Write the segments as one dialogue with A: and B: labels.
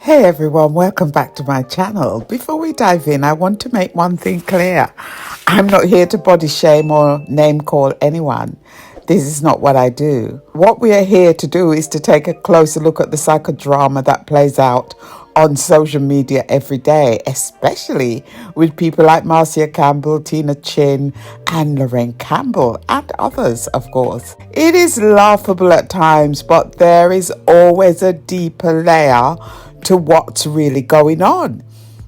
A: Hey everyone, welcome back to my channel. Before we dive in, I want to make one thing clear. I'm not here to body shame or name call anyone. This is not what I do. What we are here to do is to take a closer look at the psychodrama that plays out on social media every day, especially with people like Marcia Campbell, Tina Chin, and Lorraine Campbell, and others, of course. It is laughable at times, but there is always a deeper layer to what's really going on.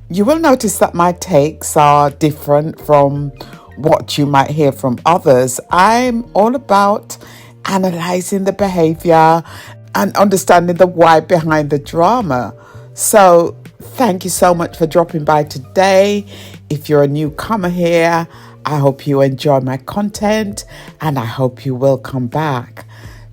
A: You will notice that my takes are different from what you might hear from others. I'm all about analyzing the behavior and understanding the why behind the drama. So thank you so much for dropping by today. If you're a newcomer here, I hope you enjoy my content and I hope you will come back.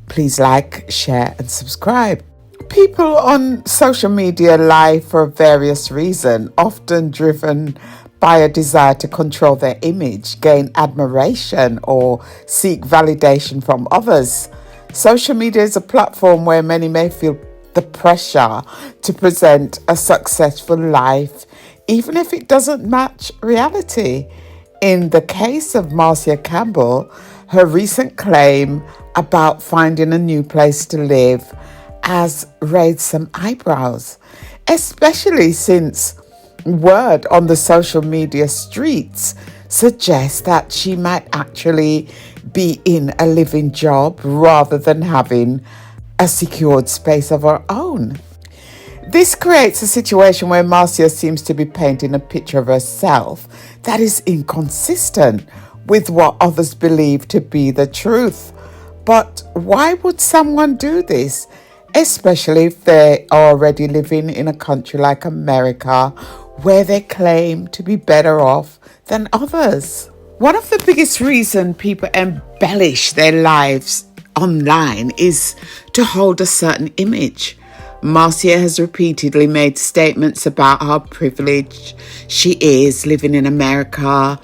A: Please like, share and subscribe. People on social media lie for various reasons, often driven by a desire to control their image, gain admiration, or seek validation from others. Social media is a platform where many may feel the pressure to present a successful life, even if it doesn't match reality. In the case of Marcia Campbell, her recent claim about finding a new place to live has raised some eyebrows, especially since word on the social media streets suggests that she might actually be in a living job rather than having a secured space of her own. This creates a situation where Marcia seems to be painting a picture of herself that is inconsistent with what others believe to be the truth. But why would someone do this? Especially if they are already living in a country like America, where they claim to be better off than others. One of the biggest reasons people embellish their lives online is to hold a certain image. Marcia has repeatedly made statements about how privileged she is living in America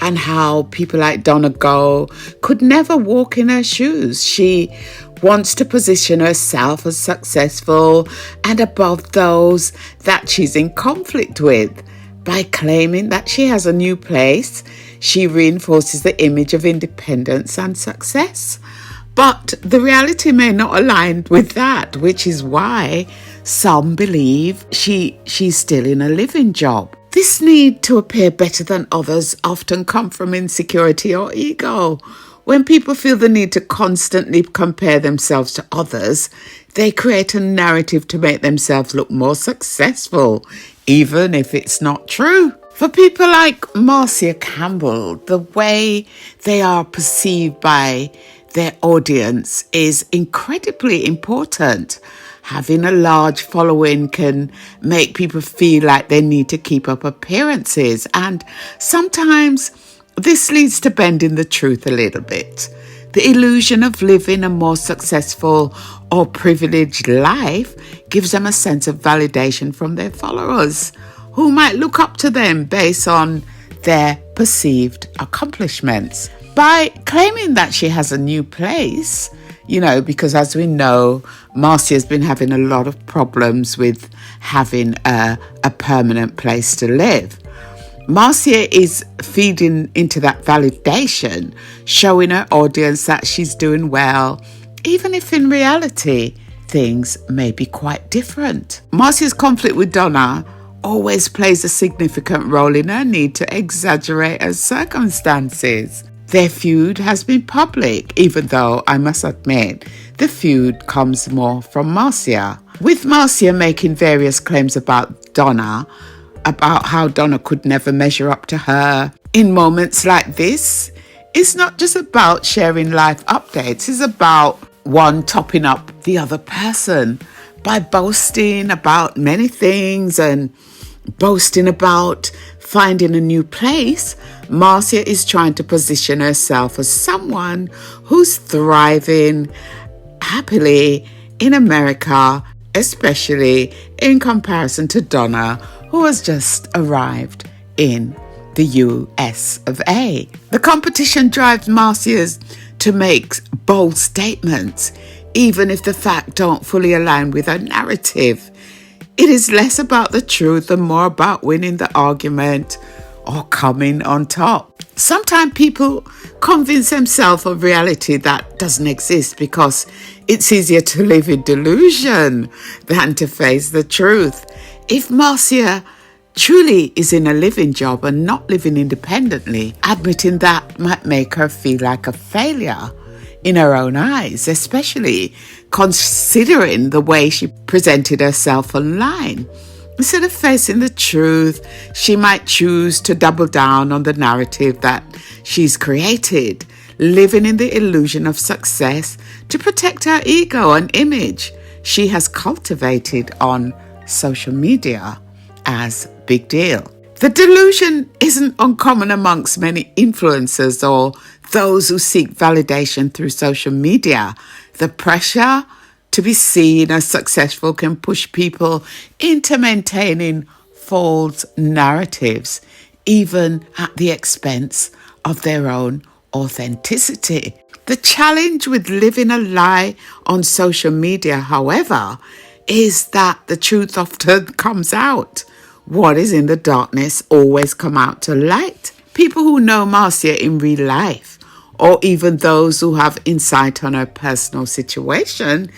A: and how people like Donna Go could never walk in her shoes. She wants to position herself as successful and above those that she's in conflict with. By claiming that she has a new place, she reinforces the image of independence and success. But the reality may not align with that, which is why some believe she's still in a living job. This need to appear better than others often comes from insecurity or ego. When people feel the need to constantly compare themselves to others, they create a narrative to make themselves look more successful, even if it's not true. For people like Marcia Campbell, the way they are perceived by their audience is incredibly important. Having a large following can make people feel like they need to keep up appearances, and sometimes this leads to bending the truth a little bit. The illusion of living a more successful or privileged life gives them a sense of validation from their followers, who might look up to them based on their perceived accomplishments. By claiming that she has a new place, because as we know, Marcia's been having a lot of problems with having a permanent place to live. Marcia is feeding into that validation, showing her audience that she's doing well, even if in reality, things may be quite different. Marcia's conflict with Donna always plays a significant role in her need to exaggerate her circumstances. Their feud has been public, even though I must admit the feud comes more from Marcia. With Marcia making various claims about Donna, about how Donna could never measure up to her. In moments like this, it's not just about sharing life updates, it's about one topping up the other person by boasting about many things and boasting about finding a new place. Marcia is trying to position herself as someone who's thriving happily in America, especially in comparison to Donna, who has just arrived in the US of A. The competition drives Marcia to make bold statements, even if the facts don't fully align with her narrative. It is less about the truth and more about winning the argument or coming on top. Sometimes people convince themselves of reality that doesn't exist because it's easier to live in delusion than to face the truth. If Marcia truly is in a living job and not living independently, admitting that might make her feel like a failure in her own eyes, especially considering the way she presented herself online. Instead of facing the truth, she might choose to double down on the narrative that she's created, living in the illusion of success to protect her ego and image she has cultivated on social media as big deal. The delusion isn't uncommon amongst many influencers or those who seek validation through social media. The pressure to be seen as successful can push people into maintaining false narratives, even at the expense of their own authenticity. The challenge with living a lie on social media, however, is that the truth often comes out. What is in the darkness always come out to light. People who know Marcia in real life, or even those who have insight on her personal situation,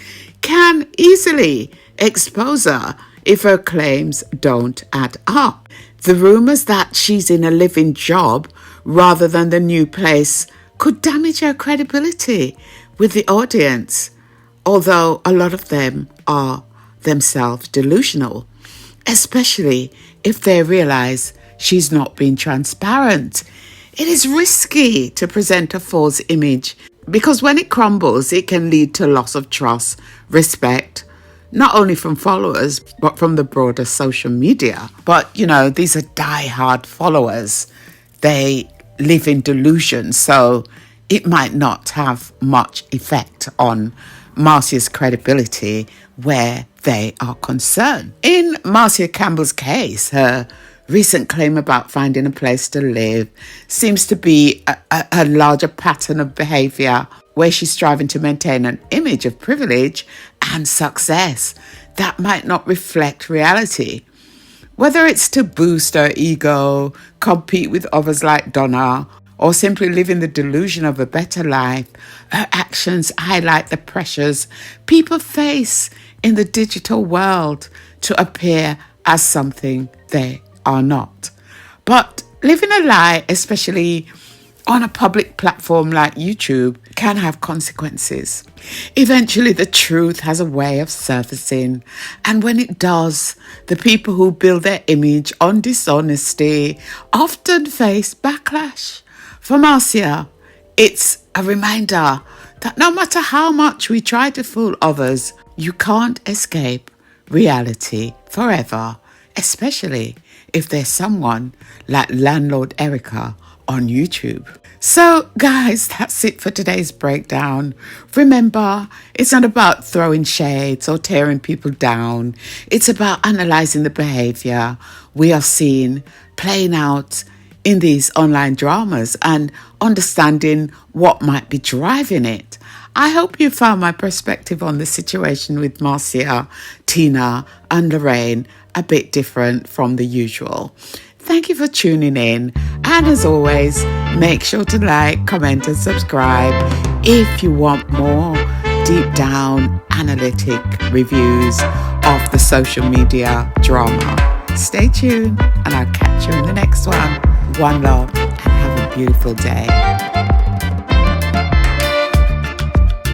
A: can easily expose her if her claims don't add up. The rumours that she's in a living job rather than the new place could damage her credibility with the audience, although a lot of them are themselves delusional, especially if they realise she's not being transparent. It is risky to present a false image because when it crumbles, it can lead to loss of trust, respect, not only from followers, but from the broader social media. But, these are die-hard followers. They live in delusion, so it might not have much effect on Marcia's credibility where they are concerned. In Marcia Campbell's case, her recent claim about finding a place to live seems to be a larger pattern of behaviour where she's striving to maintain an image of privilege and success that might not reflect reality. Whether it's to boost her ego, compete with others like Donna, or simply live in the delusion of a better life, her actions highlight the pressures people face in the digital world to appear as something they are not. But living a lie, especially on a public platform like YouTube, can have consequences. Eventually, the truth has a way of surfacing, and when it does, the people who build their image on dishonesty often face backlash. For Marcia, it's a reminder that no matter how much we try to fool others, you can't escape reality forever, especially if there's someone like Landlord Erica on YouTube. So guys, that's it for today's breakdown. Remember, it's not about throwing shades or tearing people down. It's about analysing the behaviour we are seeing playing out in these online dramas and understanding what might be driving it. I hope you found my perspective on the situation with Marcia, Tina and Lorraine a bit different from the usual. Thank you for tuning in, and as always, make sure to like, comment and subscribe if you want more deep down analytic reviews of the social media drama. Stay tuned and I'll catch you in the next one. One love and have a beautiful day.